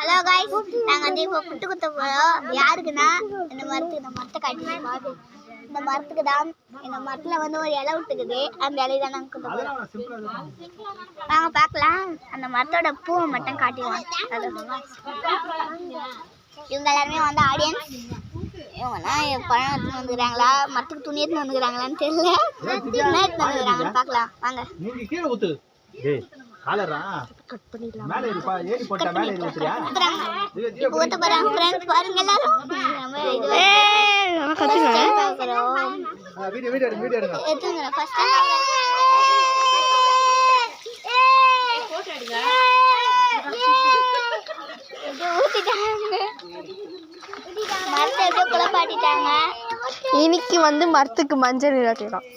Hello guys நாங்க வந்து இப்போ புட்டு குத்த போறோம். யாருக்குன்னா இந்த மரத்தை காட்டிடுங்க. இந்த மரத்துக்கு தான். இந்த மரத்துல வந்து ஒரு இலை விட்டுக்குது. அந்த இலையை தான் நாங்க குத்த போறோம். வாங்க பார்க்கலாம். அந்த மரத்தோட பூவை மட்டும் காட்டிடுவோம். இவங்க எல்லாருமே வந்து ஆடியன்ஸ். இவங்கலாம் பழம் எடுத்துன்னு வந்துக்கிறாங்களா, மரத்துக்கு துணி எடுத்துன்னு வந்துக்கிறாங்களான்னு தெரியல. என்ன எடுத்துன்னு வந்துக்கிறாங்கன்னு பார்க்கலாம் வாங்க. இன்னைக்கு வந்து மரத்துக்கு மஞ்சள் நீராட்டிடலாம்.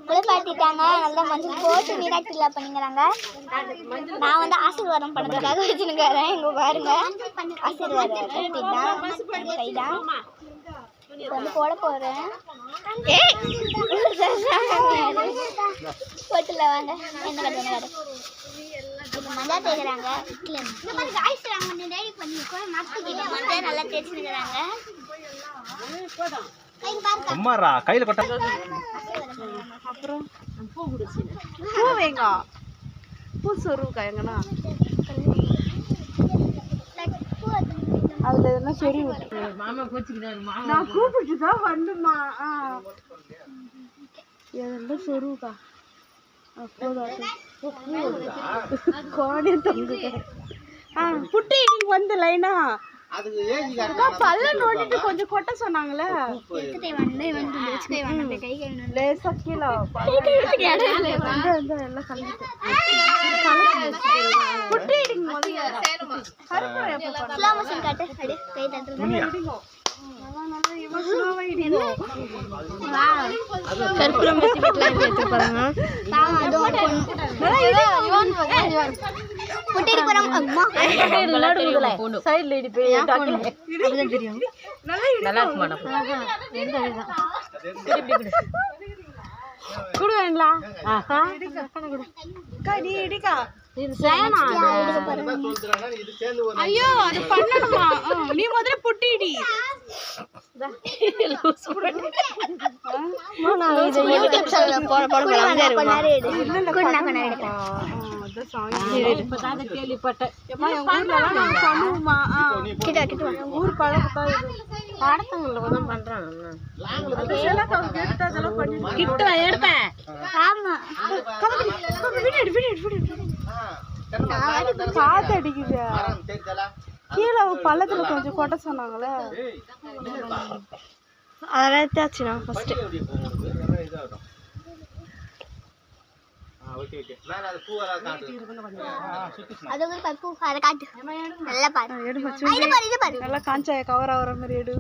குளிப்பாட்டிட்டாங்க. நல்லா மஞ்சள் போட்டு நீராட்டில பண்ணிக்கிறாங்க. நான் வந்து ஆசீர்வாதம் பண்ணதுக்காக வச்சுருக்கிறேன். இங்க பாருங்க, ஆசீர்வாதம் கைதான் வந்து போட போறேன். போட்டுல வாங்க. என்ன கட்டுவாங்க மஞ்சா தேய்க்கிறாங்க. மஞ்சள் நல்லா தேய்ச்சிருக்கிறாங்க. கையில கொட்ட அப்புறம் பூ வைங்க. பூ சொருவுக்கா எங்கன்னா அதுல எதனா சொறி விட்டு நான் கூப்பிட்டு தான் வந்துமா. எதெல்லாம் சொருவுக்கா கோடி தங்குங்க. புட்டு இன்னைக்கு வந்து லைனா பல்ல நோண்டிட்டு கொஞ்சம் கொட்ட சொன்னாங்களே. லேசா கீழே எல்லாம் கலந்துட்டு புட்டு கற்பூரம் ஐயோ அது பண்ணணுமா? நீ முதல்ல புட்டிடி. ஊர் பழக்கத்தான் காத்தடிக்குது. கீழே பள்ளத்துல கொஞ்சம் கொட்ட சொன்னாங்களே, அதெல்லாம் எடுத்தாச்சுண்ணா ஃபர்ஸ்ட். நல்லா காஞ்ச கவர் ஆகிற மாதிரி எடு.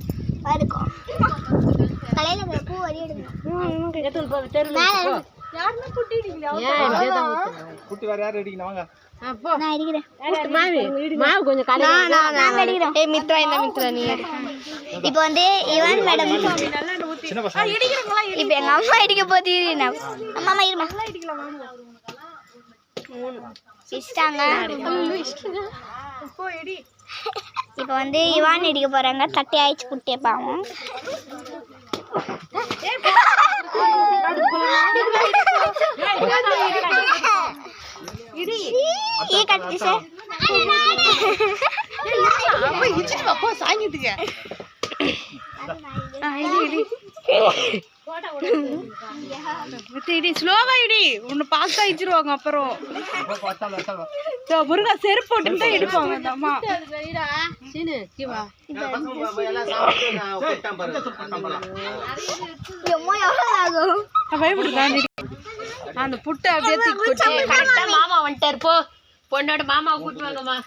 இப்ப வந்து இவன் மேடம் இப்ப எங்க அம்மா இடிக்க போது அம்மா இப்ப வந்து இவான் இடிக்க போறாங்க. தட்டி ஆயிடுச்சு குட்டிய பாவம். ஸ்லோவா இடி, உன்னை பாஸ் ஆயிடுச்சிருவாங்க. அப்புறம் முருகா செருப்பு போட்டு தான் எடுப்பாங்க அந்த அம்மா. அந்த புட்டை அப்படியே மாமா வந்துட்டாரு. போ பொண்ணோட மாமா கூட்டு வாங்கம்மா.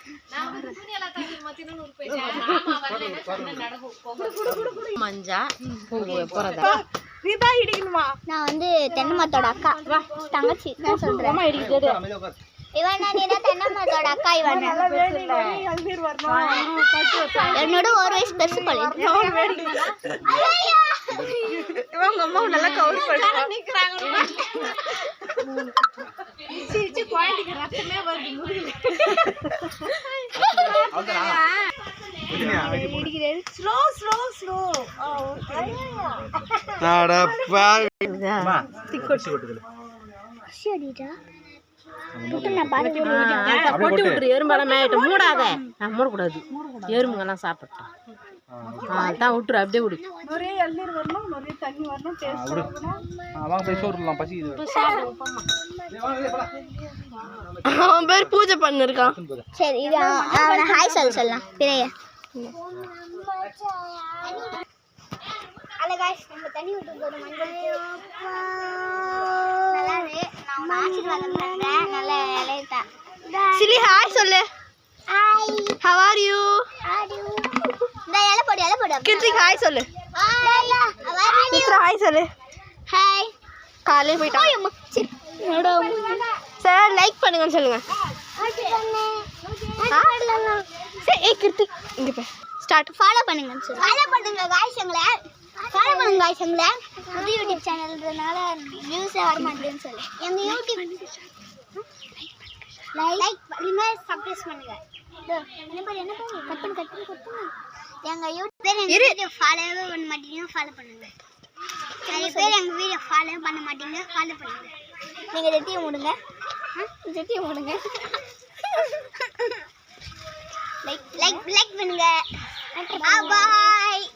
மஞ்சா நீதான் இடிக்கணுமா? நான் வந்து தென்னை மரத்தோட அக்கா தங்கச்சி நான் சொல்றேன். இவன் தென்னை மரத்தோட அக்கா. இவன் என்னோட ஒரு வயசு பெருசு கொலை. இவங்க அம்மா நல்லா கவர் பண்ணி சிரிச்சு குழந்தைக்கு ரத்தமே வருது முடியல. Slow slow slow. கொட்டி விட்டுரு எறும்பெல்லாம் மேயிட்டு மூடாத. மூடக்கூடாது, எறும்புங்கெல்லாம் சாப்பிட்டோம். அதான் விட்டுரு, அப்படியே விடு. நிறைய இளநீர் வரணும், நிறைய தண்ணி வரணும், டேஸ்ட் வரணும். வாங்க போய் சோறுலாம் பசி. அவன் பேர் பூஜை பண்ணிருக்கான். சரி இது அவனை ஹாய் சொல்லலாம் பிறைய. ஹலோ गाइस, நம்ம தண்ணி ஊத்த போறோம். நல்லா இருக்கு. நான் உன ஆசீர்வாதம் பண்றேன். நல்ல இலையதா. சிலி ஹாய் சொல்லு. ஹாய். How are you? இந்த இலை போடு. கிட்ரிக் ஹாய் சொல்லு. ஹாய். சித்ரா ஹாய் சொல்லு. ஹாய். காலே போய்ட்டான். சார் லைக் பண்ணுங்கன்னு சொல்லுங்க. சரி ஏய் கிருத்திக் இங்க பே ஸ்டார்ட். ஃபாலோ பண்ணுங்க गाइस எங்களை. ஃபாலோ பண்ணுங்க गाइस எங்களை. புது யூடியூப் சேனல்ன்றனால வியூஸ் வர மாட்டேன்னு சொல்லு. எங்க யூடியூப் லைக் பண்ணுங்க, சப்ஸ்கிரைப் பண்ணுங்க. என்ன பாரு கட் பண்ணு. எங்க யூடியூப் பேர் எங்க வீடியோ ஃபாலோ பண்ண மாட்டீங்க, ஃபாலோ பண்ணுங்க. நிறைய பேர் எங்க வீடியோ ஃபாலோ பண்ண மாட்டீங்க, ஃபாலோ பண்ணுங்க. நீங்க ஜெட்டியை மூடுங்க. லைக் பண்ணுங்க. பாய்.